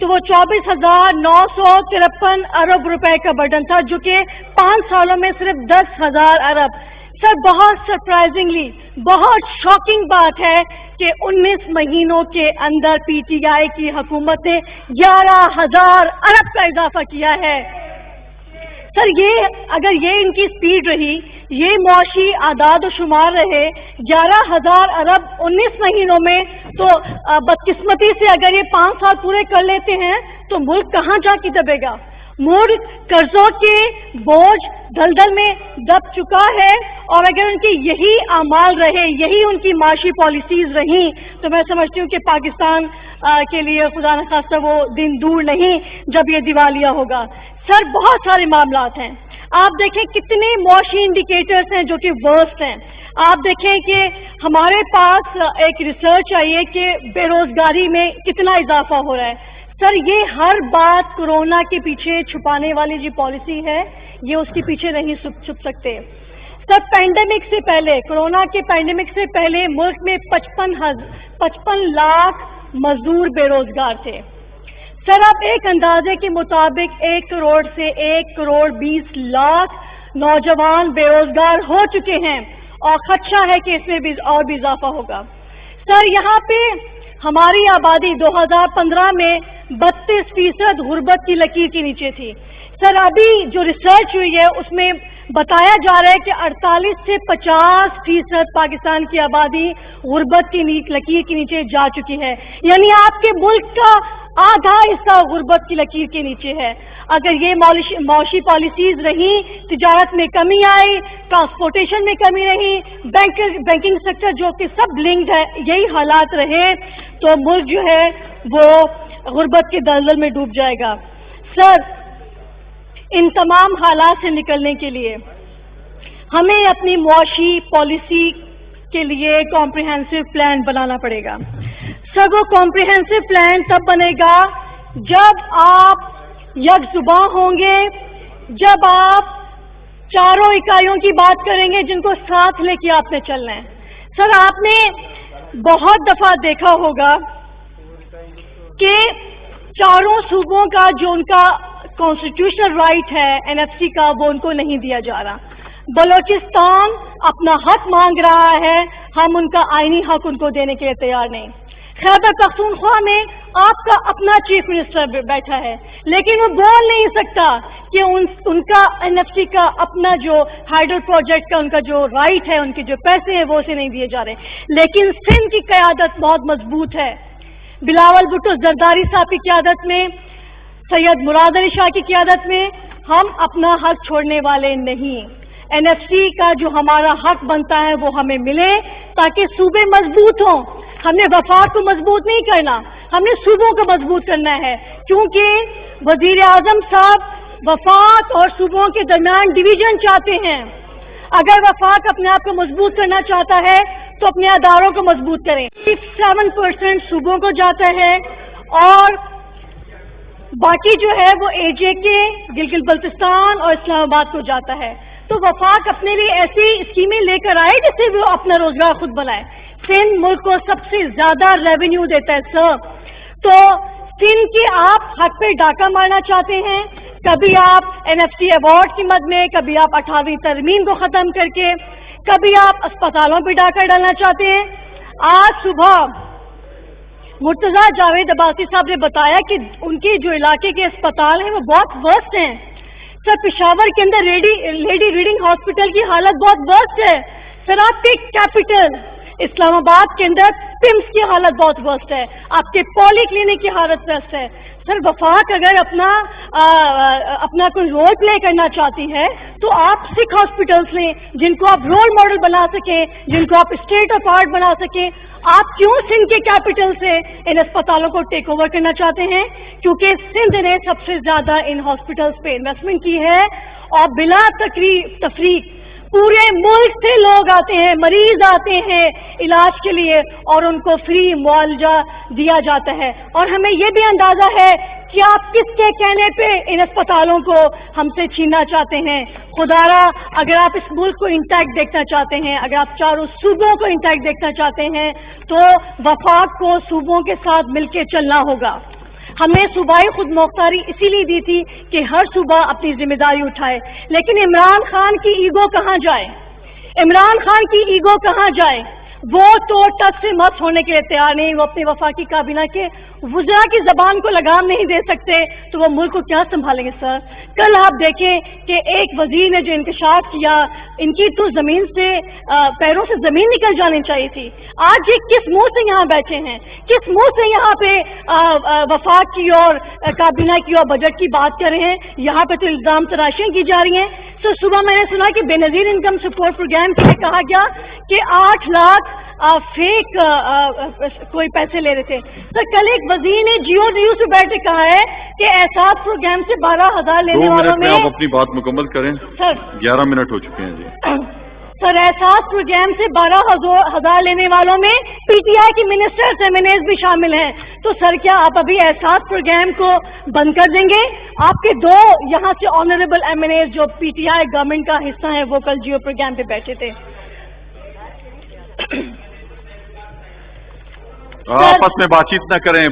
تو وہ 24,953 ارب روپے کا برڈن تھا، جو کہ 5 سالوں میں صرف 10,000 ارب. سر بہت سرپرائزنگلی بہت شاکنگ بات ہے کہ 19 مہینوں کے اندر پی ٹی آئی کی حکومت نے 11,000 ارب کا اضافہ کیا ہے. سر اگر یہ ان کی سپیڈ رہی، یہ معاشی اعداد و شمار رہے 11,000 ارب 19 مہینوں میں، تو بدقسمتی سے اگر یہ 5 سال پورے کر لیتے ہیں تو ملک کہاں جا کے دبے گا؟ ملک قرضوں کے بوجھ دلدل میں دب چکا ہے، اور اگر ان کی یہی اعمال رہے، یہی ان کی معاشی پالیسیز رہیں، تو میں سمجھتی ہوں کہ پاکستان کے لیے خدا نخواستہ وہ دن دور نہیں جب یہ دیوالیہ ہوگا. سر بہت سارے معاملات ہیں. آپ دیکھیں کتنے معاشی انڈیکیٹرز ہیں جو کہ ورسٹ ہیں. آپ دیکھیں کہ ہمارے پاس ایک ریسرچ آئی ہے کہ بے روزگاری میں کتنا اضافہ ہو رہا ہے. سر یہ ہر بات کورونا کے پیچھے چھپانے والی جو پالیسی ہے، یہ اس کے پیچھے نہیں چھپ سکتے. سر پینڈیمک سے پہلے، کورونا کے پینڈیمک سے پہلے ملک میں 55 لاکھ مزدور بے روزگار تھے. سر اب ایک اندازے کے مطابق 1 کروڑ سے 1,20,00,000 نوجوان بے روزگار ہو چکے ہیں، اور خدشہ ہے کہ اس میں بھی اور بھی اضافہ ہوگا. سر یہاں پہ ہماری آبادی 2015 میں 32% غربت کی لکیر کے نیچے تھی. سر ابھی جو ریسرچ ہوئی ہے اس میں بتایا جا رہا ہے کہ 48 سے 50% پاکستان کی آبادی غربت کی لکیر کے نیچے جا چکی ہے. یعنی آپ کے ملک کا آدھا حصہ غربت کی لکیر کے نیچے ہے. اگر یہ معاشی پالیسیز رہیں، تجارت میں کمی آئی، ٹرانسپورٹیشن میں کمی رہی، بینکنگ سیکٹر جو کہ سب لنکڈ ہے، یہی حالات رہے تو ملک جو ہے وہ غربت کے دلدل میں ڈوب جائے گا. سر ان تمام حالات سے نکلنے کے لیے ہمیں اپنی معاشی پالیسی کے لیے کمپریہنسو پلان بنانا پڑے گا. سر وہ کمپریہنسو پلان تب بنے گا جب آپ یک زباں ہوں گے، جب آپ چاروں اکائیوں کی بات کریں گے جن کو ساتھ لے کے آپ نے چلنا ہے. سر آپ نے بہت دفعہ دیکھا ہوگا کہ چاروں صوبوں کا جو ان کا کانسٹیٹیوشنل رائٹ ہے NFC کا، وہ ان کو نہیں دیا جا رہا. بلوچستان اپنا حق مانگ رہا ہے، ہم ان کا آئینی حق ان کو دینے کے لیے تیار نہیں. خیبر پختونخوا میں آپ کا اپنا چیف منسٹر بیٹھا ہے، لیکن وہ بول نہیں سکتا کہ ان کا NFC کا اپنا جو ہائیڈرو پروجیکٹ کا ان کا جو رائٹ ہے، ان کے جو پیسے ہیں وہ اسے نہیں دیے جا رہے. لیکن سندھ کی قیادت بہت مضبوط ہے. بلاول بھٹو زرداری صاحب کی قیادت میں، سید مراد علی شاہ کی قیادت میں ہم اپنا حق چھوڑنے والے نہیں. NFC کا جو ہمارا حق بنتا ہے وہ ہمیں ملے تاکہ صوبے مضبوط ہوں. ہم نے وفاق کو مضبوط نہیں کرنا، ہم نے صوبوں کو مضبوط کرنا ہے، کیونکہ وزیر اعظم صاحب وفاق اور صوبوں کے درمیان ڈویژن چاہتے ہیں. اگر وفاق اپنے آپ کو مضبوط کرنا چاہتا ہے تو اپنے اداروں کو مضبوط کریں. 7% صوبوں کو جاتا ہے اور باقی جو ہے وہ AJK گلگت بلتستان اور اسلام آباد کو جاتا ہے. تو وفاق اپنے لیے ایسی اسکیمیں لے کر آئے جس سے وہ اپنا روزگار خود بنائے. سندھ ملک کو سب سے زیادہ ریونیو دیتا ہے سر. تو سندھ کے آپ حق پہ ڈاکہ مارنا چاہتے ہیں. کبھی آپ NFC ایوارڈ کی مد میں، کبھی آپ 18ویں ترمیم کو ختم کر کے، کبھی آپ اسپتالوں پہ ڈاکہ ڈالنا چاہتے ہیں. آج صبح مرتضیٰ جاوید عباسی صاحب نے بتایا کہ ان کے جو علاقے کے اسپتال ہیں وہ بہت ورسٹ ہیں. سر پشاور کے اندر لیڈی ریڈنگ ہاسپٹل کی حالت بہت ورسٹ ہے. سر آپ کے کیپٹل اسلام آباد کے اندر پمس کی حالت بہت ورسٹ ہے. آپ کے پولی کلینک کی حالت ورسٹ ہے. سر وفاق اگر اپنا کوئی رول پلے کرنا چاہتی ہے تو آپ سکھ ہاسپٹلس لیں جن کو آپ رول ماڈل بنا سکیں، جن کو آپ اسٹیٹ آف آرٹ بنا سکیں. آپ کیوں سندھ کے کیپٹل سے ان اسپتالوں کو ٹیک اوور کرنا چاہتے ہیں؟ کیونکہ سندھ نے سب سے زیادہ ان ہاسپٹلس پہ انویسٹمنٹ کی ہے، اور بلا تفریق پورے ملک سے لوگ آتے ہیں، مریض آتے ہیں علاج کے لیے، اور ان کو فری معالجہ دیا جاتا ہے. اور ہمیں یہ بھی اندازہ ہے کہ آپ کس کے کہنے پہ ان اسپتالوں کو ہم سے چھیننا چاہتے ہیں. خدارا اگر آپ اس ملک کو انٹیکٹ دیکھنا چاہتے ہیں، اگر آپ چاروں صوبوں کو انٹیکٹ دیکھنا چاہتے ہیں، تو وفاق کو صوبوں کے ساتھ مل کے چلنا ہوگا. ہمیں صوبائی خود مختاری اسی لیے دی تھی کہ ہر صوبہ اپنی ذمہ داری اٹھائے. لیکن عمران خان کی ایگو کہاں جائے؟ عمران خان کی ایگو کہاں جائے؟ وہ تو ٹچ سے مت ہونے کے لیے تیار نہیں. وہ اپنے وفاقی کابینہ کے وزراء کی زبان کو لگام نہیں دے سکتے تو وہ ملک کو کیا سنبھالیں گے سر؟ کل آپ دیکھیں کہ ایک وزیر نے جو انکشاف کیا، ان کی تو زمین سے پیروں سے زمین نکل جانی چاہیے تھی. آج یہ کس منہ سے یہاں بیٹھے ہیں؟ کس منہ سے یہاں پہ وفاق کی اور کابینہ کی اور بجٹ کی بات کر رہے ہیں؟ یہاں پہ تو الزام تراشیاں کی جا رہی ہیں. تو صبح میں نے سنا کہ بے نظیر انکم سپورٹ پروگرام کے لیے کہا گیا کہ 8 لاکھ فیک کوئی پیسے لے رہے تھے. سر کل ایک وزیر نے جیو نیوز سے بیٹھ کے کہا ہے کہ احساس پروگرام سے 12,000 لینے والوں میں آپ اپنی بات مکمل کریں. سر 11 منٹ ہو چکے ہیں جی. سر احساس پروگرام سے 12,000 لینے والوں میں پی ٹی آئی کی منسٹرز ایم این ایز بھی شامل ہیں. تو سر کیا آپ ابھی احساس پروگرام کو بند کر دیں گے؟ آپ کے 2 یہاں سے آنریبل ایم این ایز جو پی ٹی آئی گورنمنٹ کا حصہ ہیں وہ کل جیو پروگرام پہ بیٹھے تھے. آپس میں بات چیت نہ کریں،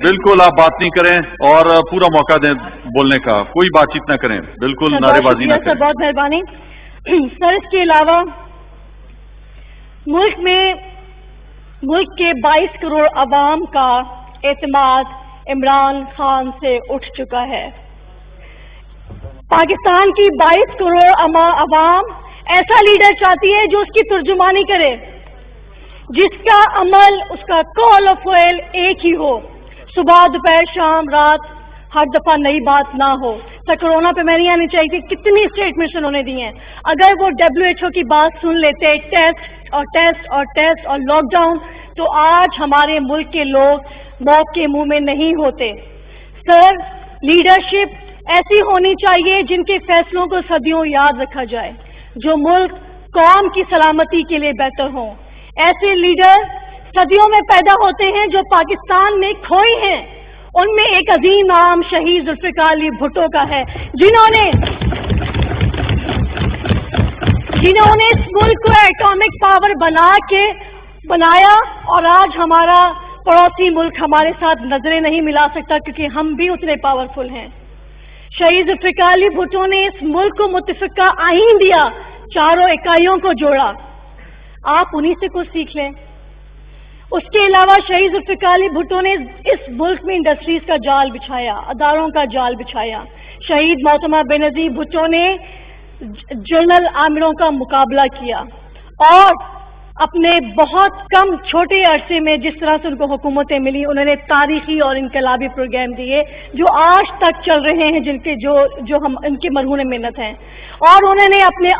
بالکل آپ بات نہیں کریں اور پورا موقع دیں بولنے کا. کوئی بات چیت نہ کریں، بالکل نعرے بازی نہ کریں. سر بہت مہربانی. سر اس کے علاوہ ملک کے 22 کروڑ عوام کا اعتماد عمران خان سے اٹھ چکا ہے. پاکستان کی 22 کروڑ عوام ایسا لیڈر چاہتی ہے جو اس کی ترجمانی کرے، جس کا عمل، اس کا قول اور فعل ایک ہی ہو، صبح دوپہر شام رات ہر دفعہ نئی بات نہ ہو. سر کرونا پہ میں نہیں آنی چاہیے تھی، کتنی اسٹیٹمنٹس انہوں نے دی ہیں. اگر وہ WHO کی بات سن لیتے، ٹیسٹ اور ٹیسٹ اور ٹیسٹ اور لاک ڈاؤن، تو آج ہمارے ملک کے لوگ موت کے منہ میں نہیں ہوتے. سر لیڈرشپ ایسی ہونی چاہیے جن کے فیصلوں کو صدیوں یاد رکھا جائے، جو ملک قوم کی سلامتی کے لیے بہتر ہوں. ایسے لیڈر صدیوں میں پیدا ہوتے ہیں جو پاکستان میں کھوئے ہیں. ان میں ایک عظیم نام شہید ذوالفقار علی بھٹو کا ہے، جنہوں نے اس ملک کو ایٹامک پاور بنایا اور آج ہمارا پڑوسی ملک ہمارے ساتھ نظریں نہیں ملا سکتا کیونکہ ہم بھی اتنے پاورفل ہیں. شہید ذوالفقار علی بھٹو نے اس ملک کو متفقہ آئین دیا، 4 اکائیوں کو جوڑا. آپ انہی سے کچھ سیکھ لیں. اس کے علاوہ شہید ذوالفقار علی بھٹو نے اس ملک میں انڈسٹریز کا جال بچھایا، اداروں کا جال بچھایا. شہید محترمہ بے نظیر بھٹو نے جنرل عامروں کا مقابلہ کیا اور اپنے بہت کم چھوٹے عرصے میں جس طرح سے ان کو حکومتیں ملی، انہوں نے تاریخی اور انقلابی پروگرام دیے جو آج تک چل رہے ہیں، جن کے جو ہم ان کے مرہون منت ہیں. اور انہوں نے اپنے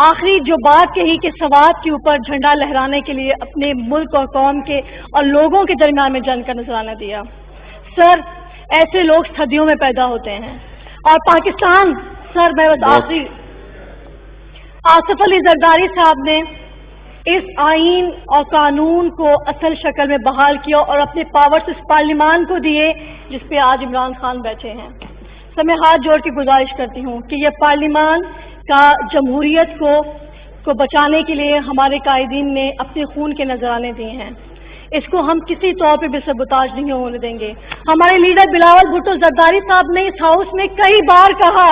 آخری جو بات کہی کہ سوات کے اوپر جھنڈا لہرانے کے لیے اپنے ملک اور قوم کے اور لوگوں کے درمیان میں جنگ کا نذرانہ دیا. سر ایسے لوگ صدیوں میں پیدا ہوتے ہیں. اور پاکستان، سر میں بس آخری، آصف علی زرداری صاحب نے اس آئین اور قانون کو اصل شکل میں بحال کیا اور اپنے پاورز اس پارلیمان کو دیے جس پہ آج عمران خان بیٹھے ہیں. سر میں ہاتھ جوڑ کے گزارش کرتی ہوں کہ یہ پارلیمان کا جمہوریت کو بچانے کے لیے ہمارے قائدین نے اپنے خون کے نذرانے دیے ہیں. اس کو ہم کسی طور پہ بھی سبوتاژ نہیں ہونے دیں گے. ہمارے لیڈر بلاول بھٹو زرداری صاحب نے اس ہاؤس میں کئی بار کہا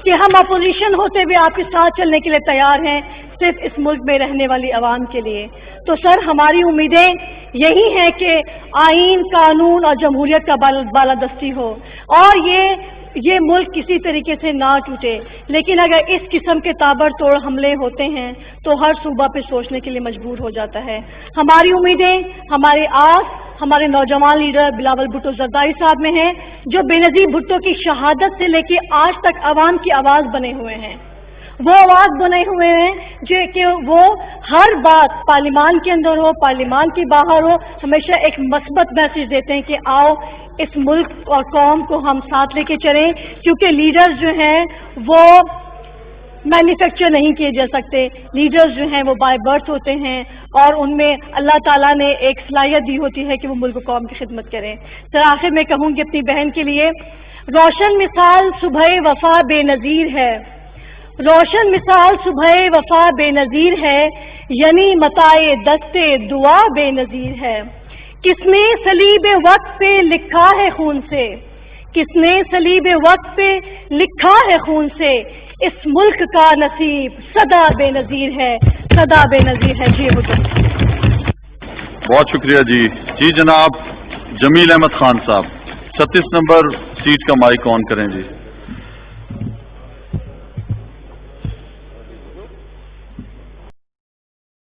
کہ ہم اپوزیشن ہوتے ہوئے آپ کے ساتھ چلنے کے لیے تیار ہیں، صرف اس ملک میں رہنے والی عوام کے لیے. تو سر ہماری امیدیں یہی ہیں کہ آئین، قانون اور جمہوریت کا بالادستی ہو اور یہ ملک کسی طریقے سے نہ ٹوٹے. لیکن اگر اس قسم کے تابڑ توڑ حملے ہوتے ہیں تو ہر صوبہ پہ سوچنے کے لیے مجبور ہو جاتا ہے. ہماری امیدیں، ہمارے آس ہمارے نوجوان لیڈر بلاول بھٹو زرداری صاحب میں ہیں، جو بے نظیر بھٹو کی شہادت سے لے کے آج تک عوام کی آواز بنے ہوئے ہیں. وہ آواز بنے ہوئے ہیں جو کہ وہ ہر بات پارلیمان کے اندر ہو، پارلیمان کے باہر ہو، ہمیشہ ایک مثبت میسج دیتے ہیں کہ آؤ اس ملک اور قوم کو ہم ساتھ لے کے چلیں. کیونکہ لیڈرز جو ہیں وہ مینوفیکچر نہیں کیے جا سکتے. لیڈرز جو ہیں وہ بائی برتھ ہوتے ہیں اور ان میں اللہ تعالیٰ نے ایک صلاحیت دی ہوتی ہے کہ وہ ملک و قوم کی خدمت کریں. سر آخر میں کہوں گی اپنی بہن کے لیے، روشن مثال صبح وفا بے نظیر ہے، روشن مثال صبح وفا بے نظیر ہے، یعنی متائے دستے دعا بے نظیر ہے. کس نے صلیب وقت پہ لکھا ہے خون سے، کس نے صلیب وقت پہ لکھا ہے خون سے، اس ملک کا نصیب سدا بے نظیر ہے، سدا بے نظیر ہے. جی حضور. بہت شکریہ جی. جی جناب جمیل احمد خان صاحب 36 نمبر سیٹ کا مائک آن کریں جی.